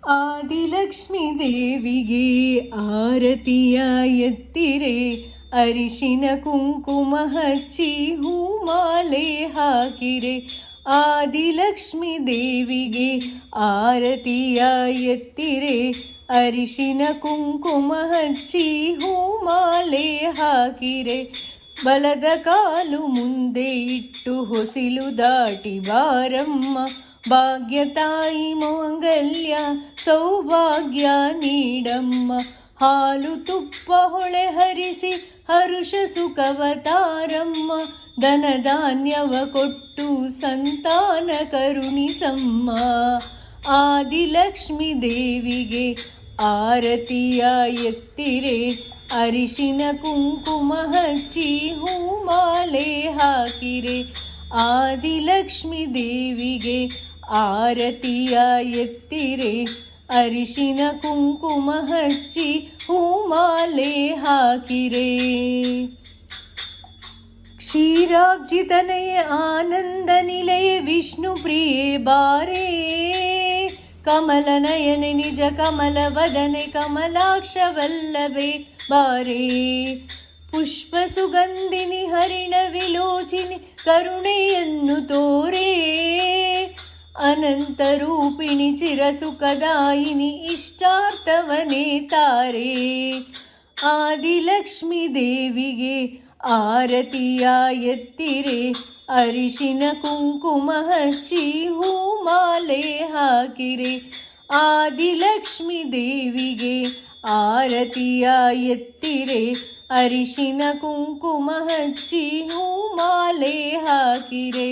ಆದಿಲಕ್ಷ್ಮೀ ದೇವಿಗೆ ಆರತಿಯ ಎತ್ತಿರೆ, ಅರಿಶಿನ ಕುಂಕುಮ ಹಚ್ಚಿ ಹೂಮಾಲೆ ಹಾಕಿರೆ. ಆದಿಲಕ್ಷ್ಮೀ ದೇವಿಗೆ ಆರತಿಯ ಎತ್ತಿರೆ, ಅರಿಶಿನ ಕುಂಕುಮ ಹಚ್ಚಿ ಹೂಮಾಲೆ ಹಾಕಿರೆ. ಬಲದ ಕಾಲು ಮುಂದೆ ಇಟ್ಟು ಹೊಸಿಲು ದಾಟಿ ಬಾರಮ್ಮ, ಭಾಗ್ಯ ತಾಯಿ ಮಾಂಗಲ್ಯ ಸೌಭಾಗ್ಯ ನೀಡಮ್ಮ. ಹಾಲು ತುಪ್ಪ ಹೊಳೆ ಹರಿಸಿ ಹರುಷ ಸುಖವತಾರಮ್ಮ, ಧನ ಧಾನ್ಯವ ಕೊಟ್ಟು ಸಂತಾನ ಕರುಣಿಸಮ್ಮ. ಆದಿಲಕ್ಷ್ಮೀ ದೇವಿಗೆ ಆರತಿಯ ಎತ್ತಿರೆ, ಅರಿಶಿನ ಕುಂಕುಮ ಹಚ್ಚಿ ಹೂಮಾಲೆ ಹಾಕಿರೆ. ಆದಿಲಕ್ಷ್ಮೀ ದೇವಿಗೆ ಆರತಿಯ ಎತ್ತಿರೆ, ಅರಿಶಿನ ಕುಂಕುಮ ಹಚ್ಚಿ ಹೂಮಾಲೆ ಹಾಕಿರೆ. ಕ್ಷೀರಾಬ್ಜಿತನಯ ಆನಂದ ನಿಲಯ ವಿಷ್ಣು ಪ್ರಿಯೆ ಬಾರೇ, ಕಮಲ ನಯನೆ ನಿಜ ಕಮಲ ವದನೆ ಕಮಲಾಕ್ಷ ವಲ್ಲಭೆ ಬಾರೇ. ಪುಷ್ಪ ಸುಗಂಧಿನಿ ಹರಿಣ ವಿಲೋಚಿನಿ ಕರುಣೆಯನ್ನು ತೋರೇ, ಅನಂತ ರೂಪಿಣಿ ಚಿರ ಸುಖದಾಯಿನಿ ಇಷ್ಟಾರ್ಥವನೇ ತಾರೆ. ಆದಿಲಕ್ಷ್ಮೀ ದೇವಿಗೆ ಆರತಿಯ ಎತ್ತಿರೆ, ಅರಿಶಿನ ಕುಂಕುಮ ಹಚ್ಚಿ ಹೂಮಾಲೆ ಹಾಕಿರೆ. ಆದಿಲಕ್ಷ್ಮೀ ದೇವಿಗೆ ಆರತಿಯ ಎತ್ತಿರೆ, ಅರಿಶಿನ ಕುಂಕುಮ ಹಚ್ಚಿ ಹೂಮಾಲೆ ಹಾಕಿರೆ.